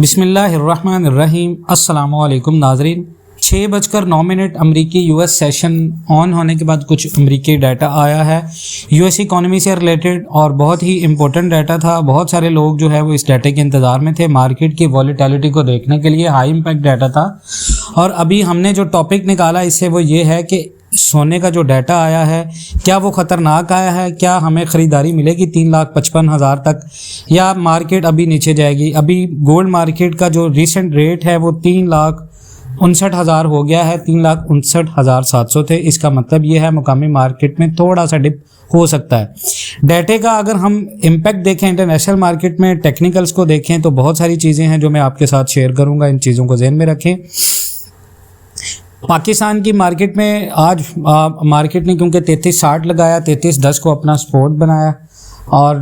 बिस्मिल्लाहिर्रहमानिर्रहीम। अस्सलामुअलैकुम नाजरीन। 6:09 अमरीकी यूएस सेशन ऑन होने के बाद कुछ अमरीकी डाटा आया है यूएस इकॉनमी से रिलेटेड और बहुत ही इम्पोर्टेंट डाटा था। बहुत सारे लोग जो है वो इस डाटे के इंतज़ार में थे, मार्केट की वॉलेटिलिटी को देखने के लिए। हाई इम्पैक्ट डाटा था और अभी हमने जो टॉपिक निकाला इससे वो ये है कि सोने का जो डाटा आया है क्या वो ख़तरनाक आया है, क्या हमें ख़रीदारी मिलेगी 3,55,000 तक या मार्केट अभी नीचे जाएगी। अभी गोल्ड मार्केट का जो रिसेंट रेट है वो 3,59,000 हो गया है, 3,59,700 थे। इसका मतलब ये है मुकामी मार्केट में थोड़ा सा डिप हो सकता है। डाटे का अगर हम इम्पैक्ट देखें इंटरनेशनल मार्केट में, टेक्निकल्स को देखें तो बहुत सारी चीज़ें हैं जो मैं आपके साथ शेयर करूँगा, इन चीज़ों को जहन में रखें। पाकिस्तान की मार्केट में आज मार्केट ने क्योंकि 3360 लगाया, 3310 को अपना सपोर्ट बनाया और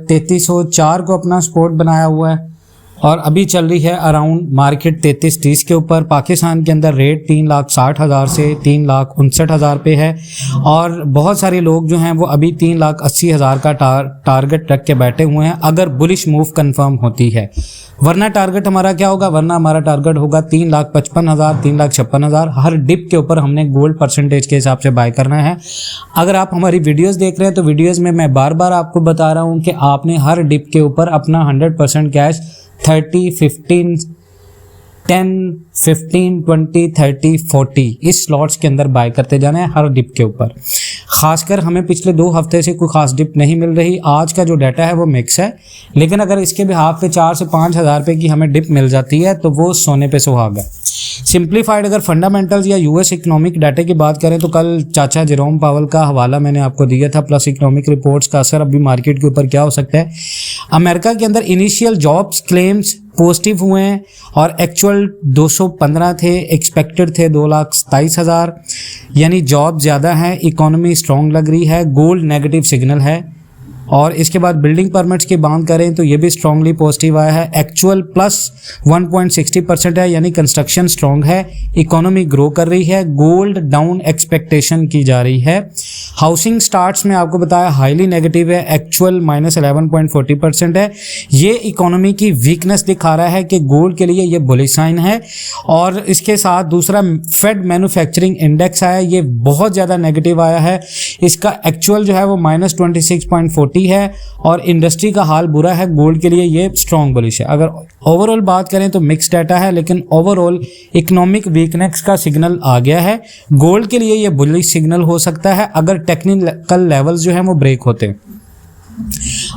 3304 को अपना सपोर्ट बनाया हुआ है और अभी चल रही है अराउंड मार्केट 3330 के ऊपर। पाकिस्तान के अंदर रेट 3,60,000 से 3,59,000 पे है और बहुत सारे लोग जो हैं वो अभी 3,80,000 का टारगेट रख के बैठे हुए हैं अगर बुलिश मूव कंफर्म होती है। वरना टारगेट हमारा क्या होगा? वरना हमारा टारगेट होगा 3,55,000, 3,56,000। हर डिप के ऊपर हमने गोल्ड परसेंटेज के हिसाब से बाय करना है। अगर आप हमारी वीडियोस देख रहे हैं तो वीडियोस में मैं बार बार आपको बता रहा हूं कि आपने हर डिप के ऊपर अपना 100% कैश 30, 15, 10, 15, 20, 30, 40 इस स्लॉट्स के अंदर बाय करते जाना है हर डिप के ऊपर। खासकर हमें पिछले 2 हफ्ते से कोई खास डिप नहीं मिल रही। आज का जो डाटा है वो मिक्स है, लेकिन अगर इसके बिहाफ पे 4 से 5 हज़ार रुपये की हमें डिप मिल जाती है तो वो सोने पे सुहागा है। सिंप्लीफाइड अगर फंडामेंटल्स या यूएस इकोनॉमिक डाटे की बात करें तो कल चाचा जेरोम पावल का हवाला मैंने आपको दिया था, प्लस इकोनॉमिक रिपोर्ट्स का असर अभी मार्केट के ऊपर क्या हो सकता है। अमेरिका के अंदर इनिशियल जॉब्स क्लेम्स पॉजिटिव हुए हैं और एक्चुअल 215 थे, एक्सपेक्टेड थे 2,27,000, यानी जॉब ज़्यादा है, इकोनॉमी स्ट्रॉन्ग लग रही है। गोल्ड नेगेटिव सिग्नल है और इसके बाद बिल्डिंग परमिट्स की बात करें तो ये भी स्ट्रांगली पॉजिटिव आया है। एक्चुअल प्लस 1.60% है, यानी कंस्ट्रक्शन स्ट्रांग है, इकोनॉमी ग्रो कर रही है। गोल्ड डाउन एक्सपेक्टेशन की जा रही है। हाउसिंग स्टार्ट्स में आपको बताया हाईली नेगेटिव है, एक्चुअल -11.40% है। ये इकोनॉमी की वीकनेस दिखा रहा है कि गोल्ड के लिए ये बुलिश साइन है। और इसके साथ दूसरा फेड मैन्युफैक्चरिंग इंडेक्स आया, ये बहुत ज़्यादा नेगेटिव आया है। इसका एक्चुअल जो है वो -26.40 है और इंडस्ट्री का हाल बुरा है। गोल्ड के लिए ये स्ट्रॉन्ग बुलिश है। अगर ओवरऑल बात करें तो मिक्स डाटा है, लेकिन ओवरऑल इकोनॉमिक वीकनेस का सिग्नल आ गया है। गोल्ड के लिए ये बुलिश सिग्नल हो सकता है अगर टेक्निकल लेवल्स जो हैं वो ब्रेक होते हैं।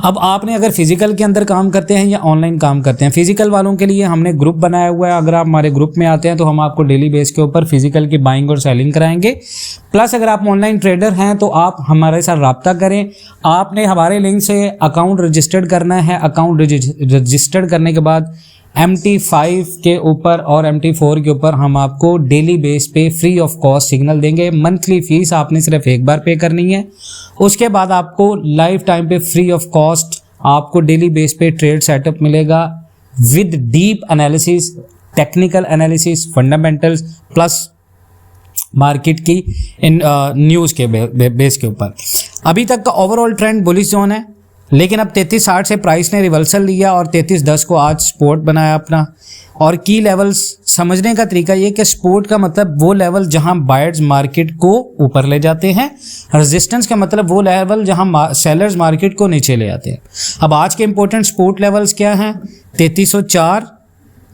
अब आपने अगर फिजिकल के अंदर काम करते हैं या ऑनलाइन काम करते हैं, फिजिकल वालों के लिए हमने ग्रुप बनाया हुआ है। अगर आप हमारे ग्रुप में आते हैं तो हम आपको डेली बेस के ऊपर फिजिकल की बाइंग और सेलिंग कराएंगे। प्लस अगर आप ऑनलाइन ट्रेडर हैं तो आप हमारे साथ रब्ता करें। आपने हमारे लिंक से अकाउंट रजिस्टर्ड करना है। अकाउंट रजिस्टर्ड करने के बाद MT5 के ऊपर और MT4 के ऊपर हम आपको डेली बेस पे फ्री ऑफ कॉस्ट सिग्नल देंगे। मंथली फीस आपने सिर्फ एक बार पे करनी है, उसके बाद आपको लाइफ टाइम पे फ्री ऑफ कॉस्ट आपको डेली बेस पे ट्रेड सेटअप मिलेगा with deep analysis, technical analysis, fundamentals plus market की इन न्यूज़ के बेस के ऊपर। अभी तक का ओवरऑल ट्रेंड बुलिश जोन है, लेकिन अब 3360 से प्राइस ने रिवर्सल लिया और 3310 को आज सपोर्ट बनाया अपना। और की लेवल्स समझने का तरीका ये कि सपोर्ट का मतलब वो लेवल जहां बायर्स मार्केट को ऊपर ले जाते हैं, रेजिस्टेंस का मतलब वो लेवल जहां सेलर्स मार्केट को नीचे ले आते हैं। अब आज के इंपॉर्टेंट सपोर्ट लेवल्स क्या हैं? 3304,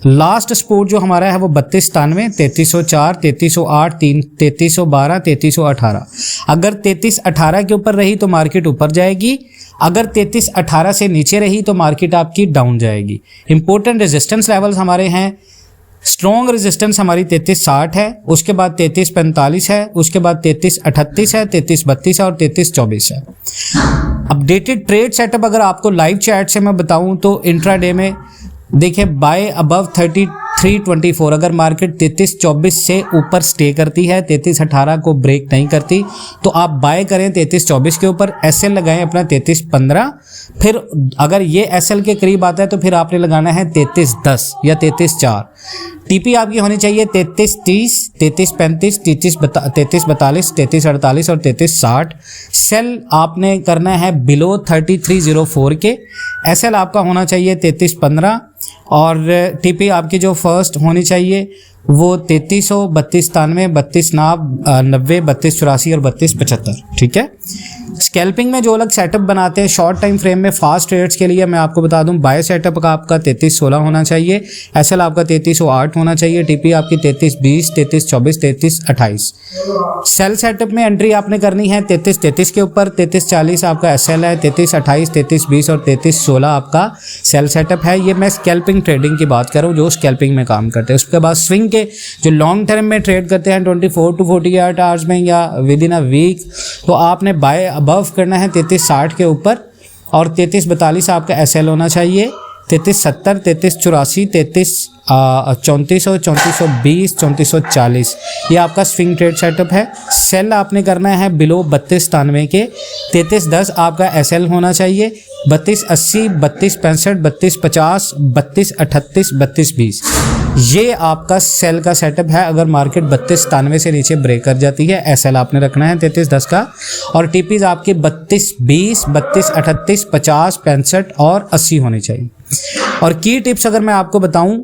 लास्ट सपोर्ट जो हमारा है वो 3293, 3304, 3308, 3312, 3318। अगर 3318 के ऊपर रही तो मार्केट ऊपर जाएगी, अगर 3318 से नीचे रही तो मार्केट आपकी डाउन जाएगी। इंपॉर्टेंट रेजिस्टेंस लेवल्स हमारे हैं, स्ट्रॉन्ग रेजिस्टेंस हमारी 3360 है, उसके बाद 3345 है, उसके बाद 3338 है, 3332 है और 3324 है। अपडेटेड ट्रेड सेटअप अगर आपको लाइव चैट से मैं बताऊं तो इंट्राडे में देखिए बाय अबव 3324, अगर मार्केट 3324 से ऊपर स्टे करती है, 3318 को ब्रेक नहीं करती तो आप बाय करें 3324 के ऊपर, एसएल लगाएं अपना 3315। फिर अगर ये एसएल के करीब आता है तो फिर आपने लगाना है 3310 या 3304। टीपी आपकी होनी चाहिए 3330, 3335, 3342, 3348 और 3360। सेल आपने करना है बिलो 3304 के। एसएल आपका होना चाहिए 3315 और टीपी आपकी जो फर्स्ट होनी चाहिए वो 3300, 3293, 3290, 3284 और 3275, ठीक है। स्कैल्पिंग में जो अलग सेटअप बनाते हैं शॉर्ट टाइम फ्रेम में फास्ट ट्रेड्स के लिए, मैं आपको बता दूं बाय सेटअप का आपका 3316 होना चाहिए, एसएल आपका 3308 होना चाहिए, टीपी आपकी 3320, 3324, 3328। सेल सेटअप में एंट्री आपने करनी है 3333 के ऊपर, 3340 आपका एसएल है, 3328, 3320 और 3316 आपका सेल सेटअप है। ये मैं स्कैल्पिंग ट्रेडिंग की बात कर रहा हूँ जो स्कैल्पिंग में काम करते हैं। उसके बाद स्विंग के जो लॉन्ग टर्म में ट्रेड करते हैं 24 to 48 आवर्स में या विद इन अ वीक, तो आपने बाय अबव करना है 3360 के ऊपर और 3342 आपका एसएल होना चाहिए, 3370, 3384, 3400, 3420, 3440 ये आपका स्विंग ट्रेड सेटअप है। सेल आपने करना है बिलो 3293 के, 3310 आपका एसएल होना चाहिए, 3280, 3265, 3250, 3238, 3220 ये आपका सेल का सेटअप है। अगर मार्केट 3293 से नीचे ब्रेक कर जाती है एसएल आपने रखना है 3310 का, और टीपीज आपके 3220, 3238, 50, 65 और 80 होनी चाहिए। और की टिप्स अगर मैं आपको बताऊं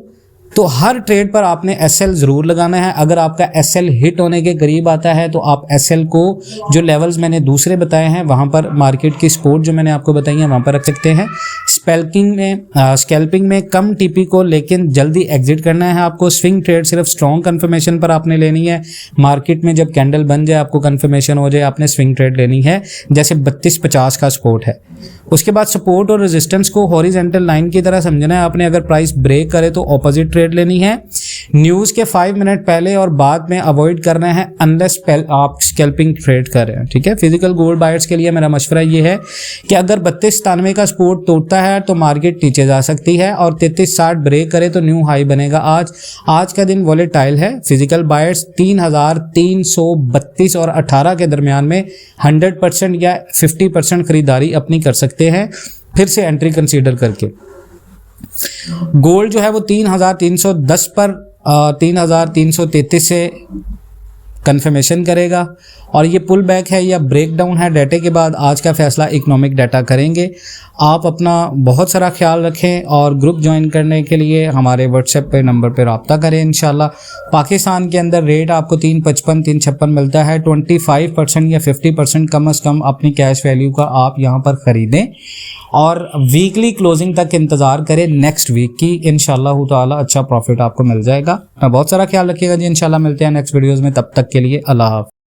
तो हर ट्रेड पर आपने एसएल ज़रूर लगाना है। अगर आपका एसएल हिट होने के करीब आता है तो आप एसएल को जो लेवल्स मैंने दूसरे बताए हैं वहाँ पर मार्केट की सपोर्ट जो मैंने आपको बताई है वहाँ पर रख सकते हैं। स्कैल्पिंग में कम टीपी को लेकिन जल्दी एग्जिट करना है आपको। स्विंग ट्रेड सिर्फ स्ट्रॉन्ग कन्फर्मेशन पर आपने लेनी है। मार्केट में जब कैंडल बन जाए आपको कन्फर्मेशन हो जाए आपने स्विंग ट्रेड लेनी है, जैसे 3250 का सपोर्ट है। उसके बाद सपोर्ट और रेजिस्टेंस को हॉरिजॉन्टल लाइन की तरह समझना है आपने। अगर प्राइस ब्रेक करे तो ऑपोजिट ट्रेड लेनी है। न्यूज़ के 5 मिनट पहले और बाद में अवॉइड करना है अनलेस आप स्कैल्पिंग ट्रेड कर रहे हैं, ठीक है। फिजिकल गोल्ड बायर्स के लिए मेरा मशवरा ये है कि अगर 3293 का सपोर्ट तोड़ता है तो मार्केट नीचे जा सकती है और 3360 ब्रेक करे तो न्यू हाई बनेगा। आज का दिन वॉलेटाइल है। फिजिकल बायर्स 3332 और 18 के दरमियान में 100% या 50% खरीदारी अपनी कर सकते हैं फिर से एंट्री कंसीडर करके। गोल्ड जो है वो 3310 पर 3333 से कंफर्मेशन करेगा और ये पुल बैक है या ब्रेकडाउन है डाटा के बाद। आज का फैसला इकोनॉमिक डाटा करेंगे। आप अपना बहुत सारा ख्याल रखें और ग्रुप ज्वाइन करने के लिए हमारे व्हाट्सएप पे नंबर पे रब्ता करें। इंशाल्लाह पाकिस्तान के अंदर रेट आपको 355 356 मिलता है। 25% या 50% कम से कम अपनी कैश वैल्यू का आप यहाँ पर ख़रीदें और वीकली क्लोजिंग तक इंतज़ार करें नेक्स्ट वीक की। इंशाल्लाह ताला अच्छा प्रॉफिट आपको मिल जाएगा। बहुत सारा ख्याल रखिएगा जी। इंशाल्लाह मिलते हैं नेक्स्ट वीडियोज़ में। तब तक के लिए अल्लाह हाफ़िज़।